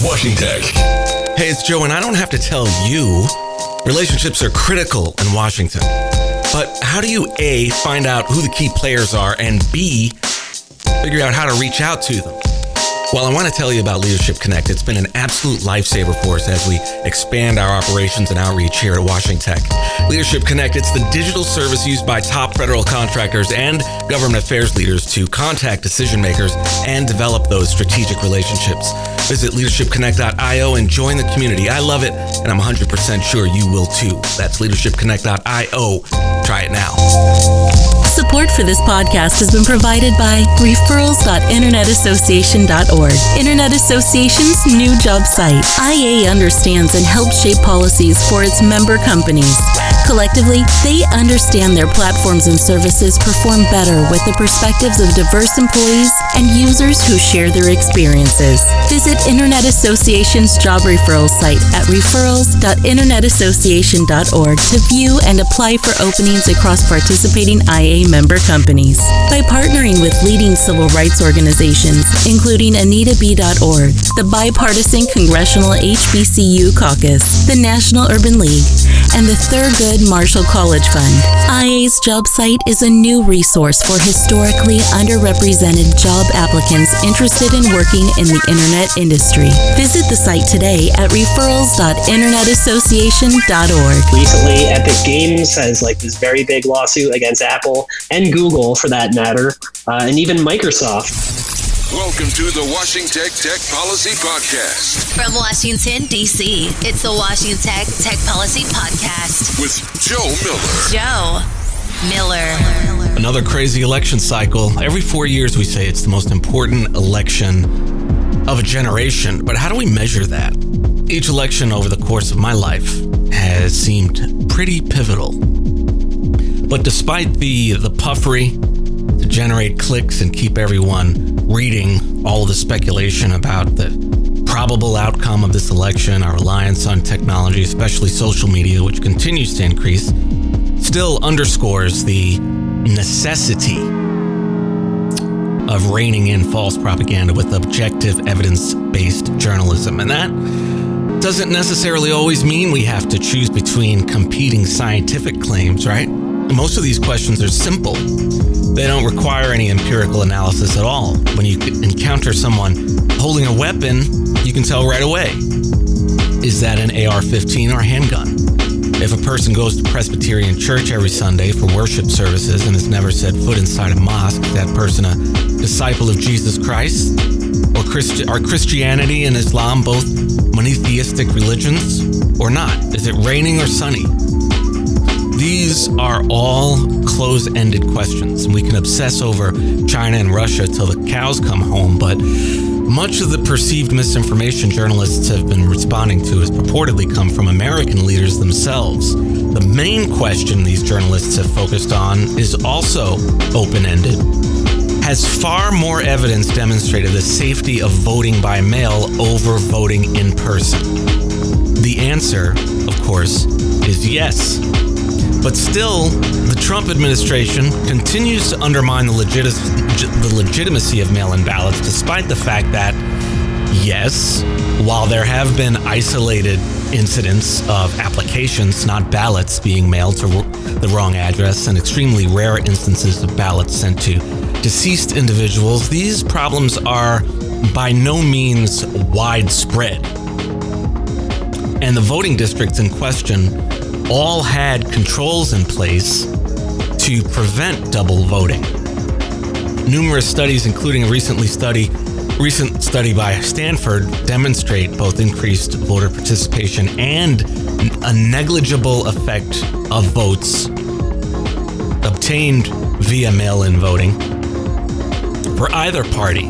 Washington. Hey, it's Joe, and I don't have to tell you, relationships are critical in Washington. But how do you, A, find out who the key players are, and B, figure out how to reach out to them? Well, I want to tell you about Leadership Connect. It's been an absolute lifesaver for us as we expand our operations and outreach here at Washington. Leadership Connect, it's the digital service used by top federal contractors and government affairs leaders to contact decision makers and develop those strategic relationships. Visit leadershipconnect.io and join the community. I love it, and I'm 100% sure you will too. That's leadershipconnect.io. Try it now. Support for this podcast has been provided by referrals.internetassociation.org, Internet Association's new job site. IA understands and helps shape policies for its member companies. Collectively, they understand their platforms and services perform better with the perspectives of diverse employees and users who share their experiences. Visit Internet Association's job referrals site at referrals.internetassociation.org to view and apply for openings across participating IA member companies. By partnering with leading civil rights organizations, including AnitaB.org, the Bipartisan Congressional HBCU Caucus, the National Urban League, and the Thurgood Marshall College Fund, IA's job site is a new resource for historically underrepresented job applicants interested in working in the internet industry. Visit the site today at referrals.internetassociation.org. Recently, Epic Games has this very big lawsuit against Apple and Google, for that matter, and even Microsoft. Welcome to the Washington Tech Policy Podcast. From Washington, D.C., it's the Washington Tech Policy Podcast. With Joe Miller. Joe Miller. Another crazy election cycle. Every 4 years we say it's the most important election of a generation. But how do we measure that? Each election over the course of my life has seemed pretty pivotal. But despite the puffery to generate clicks and keep everyone reading all the speculation about the probable outcome of this election, our reliance on technology, especially social media, which continues to increase, still underscores the necessity of reining in false propaganda with objective, evidence-based journalism. And that doesn't necessarily always mean we have to choose between competing scientific claims, right? Most of these questions are simple. They don't require any empirical analysis at all. When you encounter someone holding a weapon, you can tell right away. Is that an AR-15 or a handgun? If a person goes to Presbyterian church every Sunday for worship services and has never set foot inside a mosque, is that person a disciple of Jesus Christ? Or are Christianity and Islam both monotheistic religions or not? Is it raining or sunny? These are all close-ended questions, and we can obsess over China and Russia till the cows come home, but much of the perceived misinformation journalists have been responding to has purportedly come from American leaders themselves. The main question these journalists have focused on is also open-ended. Has far more evidence demonstrated the safety of voting by mail over voting in person? The answer, of course, is yes. But still, the Trump administration continues to undermine the legitimacy of mail-in ballots, despite the fact that, yes, while there have been isolated incidents of applications, not ballots, being mailed to the wrong address, and extremely rare instances of ballots sent to deceased individuals, these problems are by no means widespread. And the voting districts in question all had controls in place to prevent double voting. Numerous studies, including a recent study by Stanford, demonstrate both increased voter participation and a negligible effect of votes obtained via mail-in voting for either party.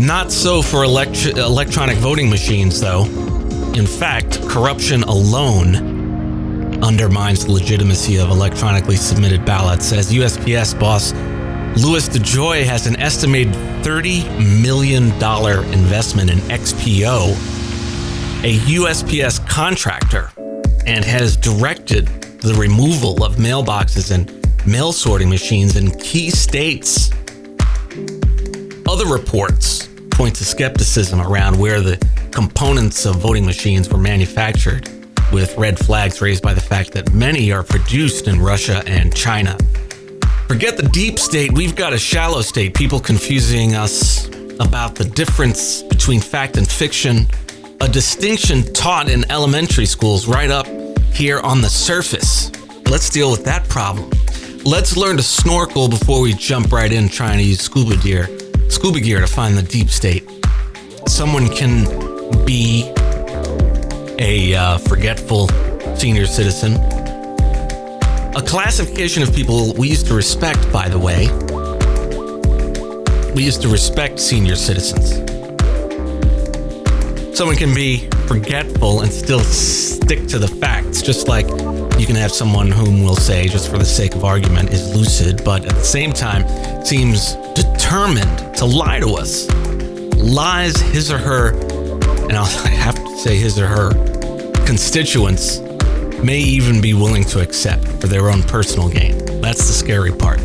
Not so for electronic voting machines, though. In fact, corruption alone undermines the legitimacy of electronically submitted ballots, as USPS boss Louis DeJoy has an estimated $30 million investment in XPO, a USPS contractor, and has directed the removal of mailboxes and mail sorting machines in key states. Other reports point to skepticism around where the components of voting machines were manufactured, with red flags raised by the fact that many are produced in Russia and China. Forget the deep state, we've got a shallow state, people confusing us about the difference between fact and fiction, a distinction taught in elementary schools right up here on the surface. Let's deal with that problem. Let's learn to snorkel before we jump right in trying to use scuba gear to find the deep state. Someone can be a forgetful senior citizen. A classification of people we used to respect, by the way. We used to respect senior citizens. Someone can be forgetful and still stick to the facts, just like you can have someone whom we'll say, just for the sake of argument, is lucid, but at the same time seems determined to lie to us. Lies his or her, and I have to say his or her, constituents may even be willing to accept for their own personal gain. That's the scary part.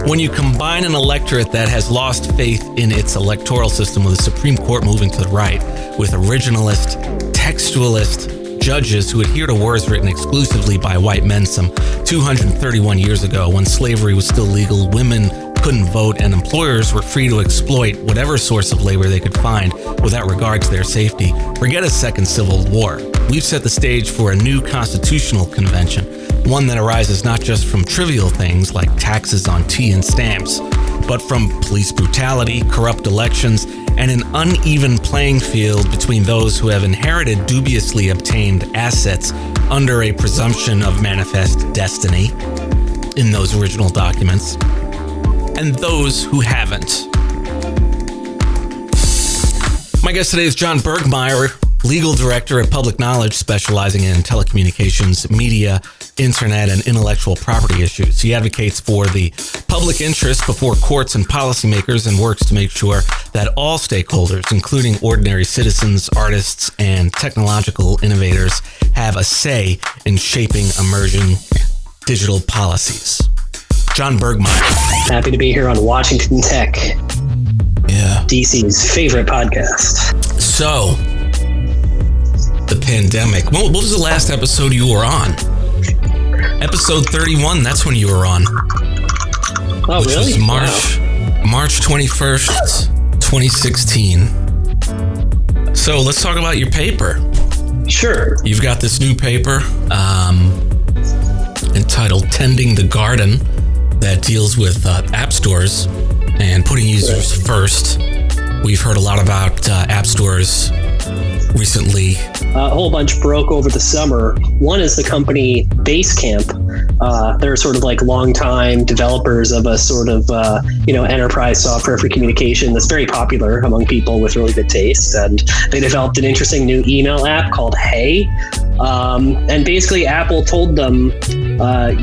When you combine an electorate that has lost faith in its electoral system with the Supreme Court moving to the right, with originalist, textualist judges who adhere to words written exclusively by white men some 231 years ago, when slavery was still legal, women couldn't vote, and employers were free to exploit whatever source of labor they could find without regard to their safety, forget a second civil war. We've set the stage for a new constitutional convention, one that arises not just from trivial things like taxes on tea and stamps, but from police brutality, corrupt elections, and an uneven playing field between those who have inherited dubiously obtained assets under a presumption of manifest destiny in those original documents, and those who haven't. My guest today is John Bergmayer, legal director at Public Knowledge, specializing in telecommunications, media, internet, and intellectual property issues. He advocates for the public interest before courts and policymakers and works to make sure that all stakeholders, including ordinary citizens, artists, and technological innovators, have a say in shaping emerging digital policies. John Bergmayer. Happy to be here on Washington Tech. Yeah. DC's favorite podcast. So, the pandemic. What was the last episode you were on? Episode 31, that's when you were on. Oh, which really? was March 21st, 2016. So let's talk about your paper. Sure. You've got this new paper entitled Tending the Garden that deals with app stores and putting users first. We've heard a lot about app stores recently. A whole bunch broke over the summer. One is the company Basecamp. They're sort of like longtime developers of a sort of, enterprise software for communication that's very popular among people with really good taste. And they developed an interesting new email app called Hey. And basically Apple told them,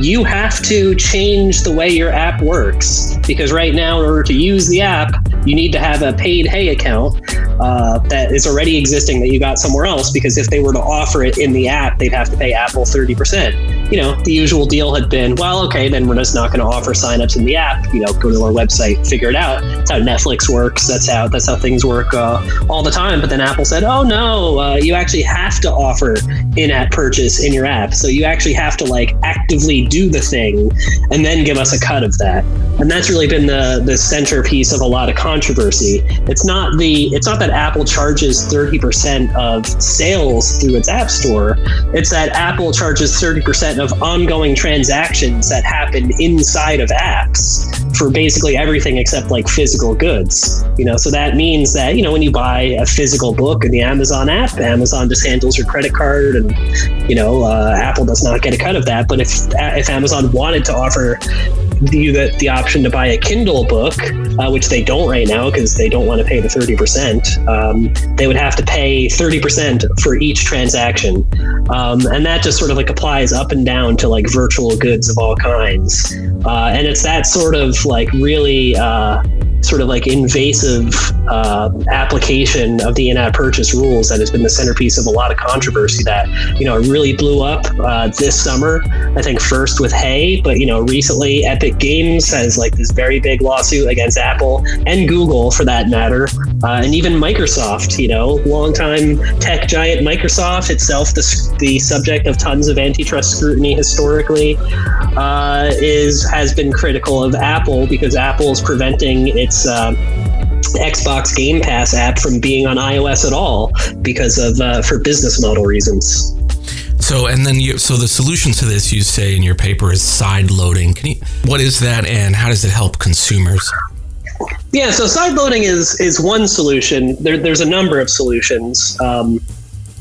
you have to change the way your app works, because right now, in order to use the app, you need to have a paid Hey account that is already existing that you got somewhere else, because if they were to offer it in the app, they'd have to pay Apple 30%. The usual deal had been, well, okay, then we're just not going to offer signups in the app. Go to our website, figure it out. That's how Netflix works. That's how things work all the time. But then Apple said, oh no, you actually have to offer in-app purchase in your app. So you actually have to actively do the thing and then give us a cut of that. And that's really been the centerpiece of a lot of controversy. It's not that Apple charges 30% of sales through its app store. It's that Apple charges 30% of ongoing transactions that happen inside of apps for basically everything except physical goods. So that means that, when you buy a physical book in the Amazon app, Amazon just handles your credit card and, Apple does not get a cut of that. But if Amazon wanted to offer you the option to buy a Kindle book, which they don't right now because they don't want to pay the 30%, they would have to pay 30% for each transaction. And that just sort of applies up and down to virtual goods of all kinds. And it's that sort of really sort of like invasive application of the in-app purchase rules that has been the centerpiece of a lot of controversy that, really blew up this summer. I think first with Hey, but, recently Epic Games has like this very big lawsuit against Apple and Google for that matter. And even Microsoft, longtime tech giant Microsoft itself, the subject of tons of antitrust scrutiny historically, has been critical of Apple because Apple is preventing its Xbox Game Pass app from being on iOS at all because of for business model reasons. So the solution to this, you say in your paper, is side loading. What is that, and how does it help consumers? Yeah, so side loading is one solution. There's a number of solutions.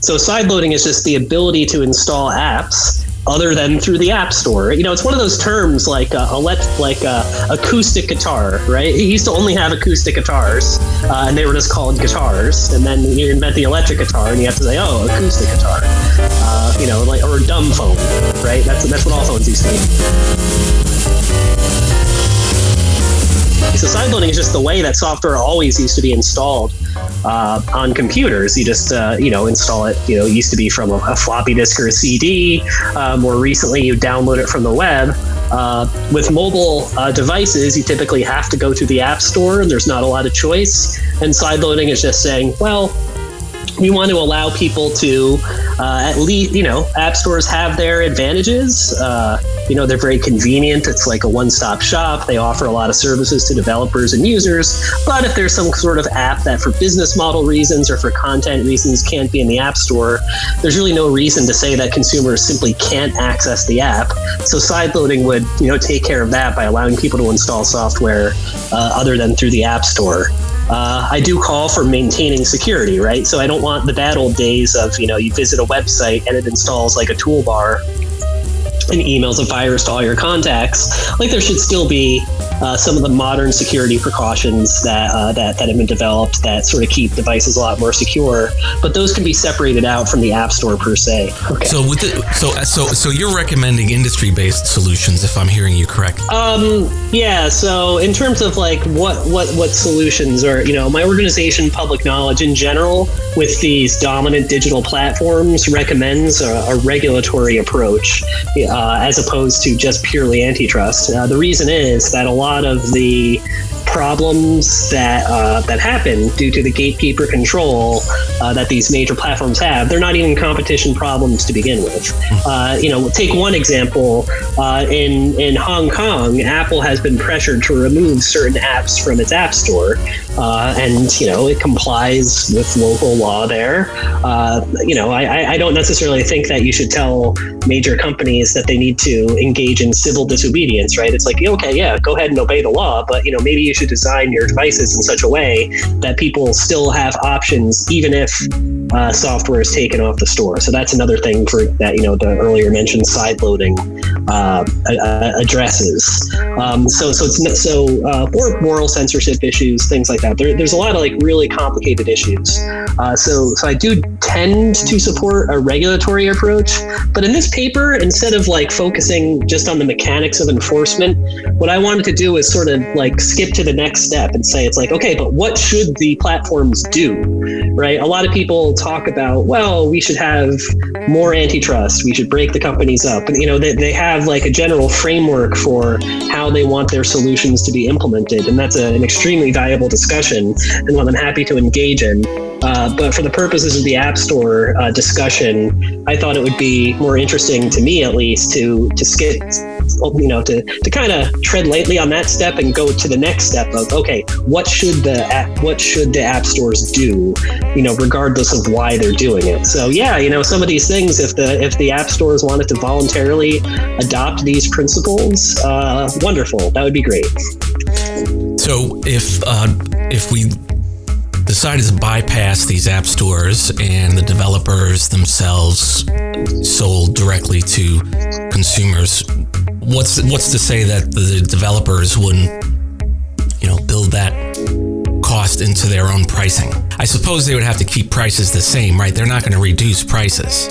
So side loading is just the ability to install apps other than through the App Store. It's one of those terms like acoustic guitar, right? He used to only have acoustic guitars, and they were just called guitars. And then you invent the electric guitar, and you have to say, oh, acoustic guitar, or a dumb phone, right? That's what all phones used to be. So side loading is just the way that software always used to be installed on computers. You just, install it, it used to be from a floppy disk or a CD. More recently, you download it from the web. With mobile devices, you typically have to go to the App Store, and there's not a lot of choice. And side loading is just saying, well, we want to allow people to at least, app stores have their advantages. They're very convenient. It's like a one-stop shop. They offer a lot of services to developers and users. But if there's some sort of app that for business model reasons or for content reasons can't be in the App Store, there's really no reason to say that consumers simply can't access the app. So sideloading would, take care of that by allowing people to install software other than through the App Store. I do call for maintaining security, right? So I don't want the bad old days of, you visit a website and it installs like a toolbar and emails a virus to all your contacts. Like there should still be some of the modern security precautions that have been developed that sort of keep devices a lot more secure, but those can be separated out from the App Store per se. Okay. So you're recommending industry-based solutions, if I'm hearing you correct? Yeah. So in terms of like what solutions are, my organization, Public Knowledge in general, with these dominant digital platforms, recommends a regulatory approach as opposed to just purely antitrust. The reason is that a lot of the problems that happen due to the gatekeeper control that these major platforms have, they're not even competition problems to begin with. Take one example. In Hong Kong, Apple has been pressured to remove certain apps from its App Store, and it complies with local law there. I don't necessarily think that you should tell major companies that they need to engage in civil disobedience, right? It's like, okay, yeah, go ahead and obey the law, but maybe you should design your devices in such a way that people still have options, even if software is taken off the store. So that's another thing for that, the earlier mentioned side loading addresses. Or moral censorship issues, things like that. There's a lot of like really complicated issues. So I do tend to support a regulatory approach, but in this paper, instead of like focusing just on the mechanics of enforcement, what I wanted to do is sort of like skip to the next step and say, it's like, okay, but what should the platforms do, right? A lot of people talk about, well, we should have more antitrust, we should break the companies up. And, they have like a general framework for how they want their solutions to be implemented. And that's an extremely valuable discussion and one I'm happy to engage in. But for the purposes of the App Store discussion, I thought it would be more interesting, to me at least, to skip, to kind of tread lightly on that step and go to the next step of, okay, what should the app stores do, regardless of why they're doing it. So yeah, some of these things, if the app stores wanted to voluntarily adopt these principles, wonderful, that would be great. So if we decided to bypass these app stores and the developers themselves sold directly to consumers, what's to say that the developers wouldn't, build that cost into their own pricing? I suppose they would have to keep prices the same, right? They're not going to reduce prices.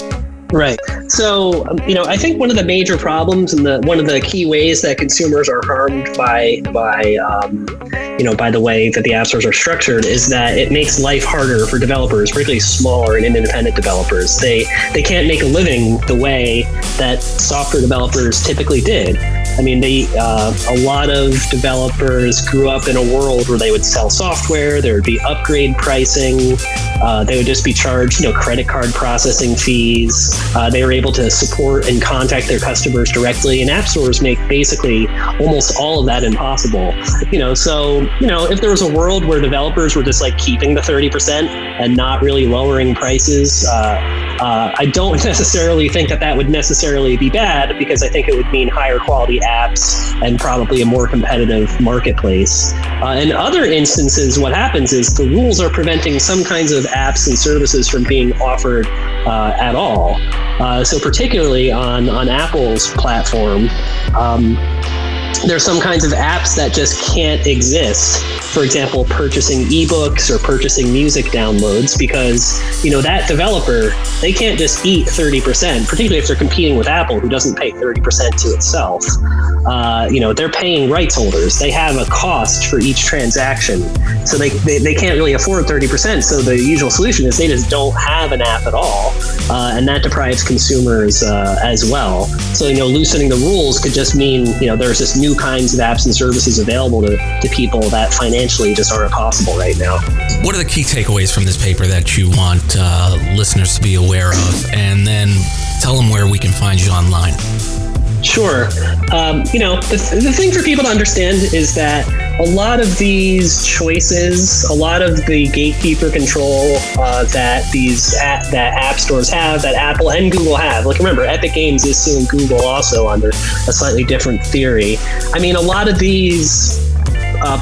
Right. So, I think one of the major problems and one of the key ways that consumers are harmed by the way that the app stores are structured is that it makes life harder for developers, particularly smaller and independent developers. They can't make a living the way that software developers typically did. I mean, a lot of developers grew up in a world where they would sell software, there would be upgrade pricing, they would just be charged, credit card processing fees. They were able to support and contact their customers directly, and app stores make basically almost all of that impossible. So if there was a world where developers were just like keeping the 30% and not really lowering prices, I don't necessarily think that would necessarily be bad, because I think it would mean higher quality apps and probably a more competitive marketplace. In other instances, what happens is the rules are preventing some kinds of apps and services from being offered at all. So particularly on Apple's platform, there's some kinds of apps that just can't exist. For example, purchasing ebooks or purchasing music downloads, because that developer, they can't just eat 30%, particularly if they're competing with Apple, who doesn't pay 30% to itself. They're paying rights holders. They have a cost for each transaction, so they can't really afford 30%. So the usual solution is they just don't have an app at all, and that deprives consumers as well. So loosening the rules could just mean there's just new kinds of apps and services available to people that financially just aren't possible right now. What are the key takeaways from this paper that you want listeners to be aware of? And then tell them where we can find you online. Sure. The thing for people to understand is that a lot of these choices, a lot of the gatekeeper control that app stores have, that Apple and Google have. Like, remember, Epic Games is suing Google also under a slightly different theory. I mean, a lot of these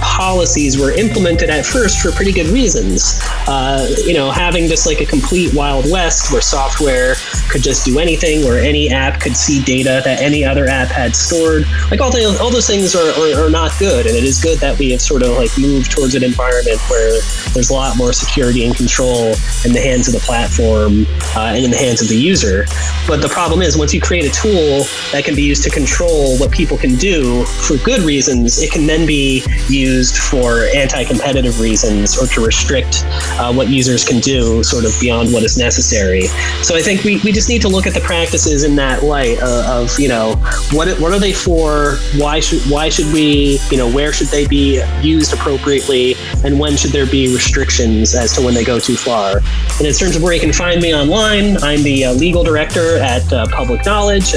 policies were implemented at first for pretty good reasons. Having just like a complete Wild West where software could just do anything, where any app could see data that any other app had stored. Like all those things are not good, and it is good that we have sort of like moved towards an environment where there's a lot more security and control in the hands of the platform and in the hands of the user. But the problem is, once you create a tool that can be used to control what people can do for good reasons, it can then be used for anti-competitive reasons or to restrict what users can do sort of beyond what is necessary. So I think we just need to look at the practices in that light of what are they for? Why should we, where should they be used appropriately, and when should there be restrictions as to when they go too far? And in terms of where you can find me online, I'm the legal director at Public Knowledge,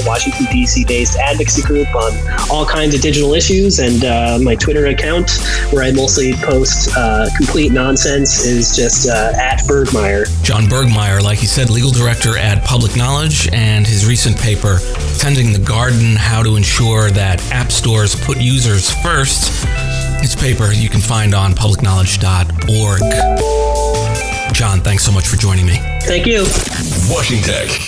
Washington DC based advocacy group on all kinds of digital issues, and my Twitter account, where I mostly post complete nonsense, is just at Bergmayer. John Bergmayer, like he said, legal director at Public Knowledge, and his recent paper, Tending the Garden, How to Ensure That App Stores Put Users First. His paper you can find on publicknowledge.org. John, thanks so much for joining me. Thank you. Washington Tech.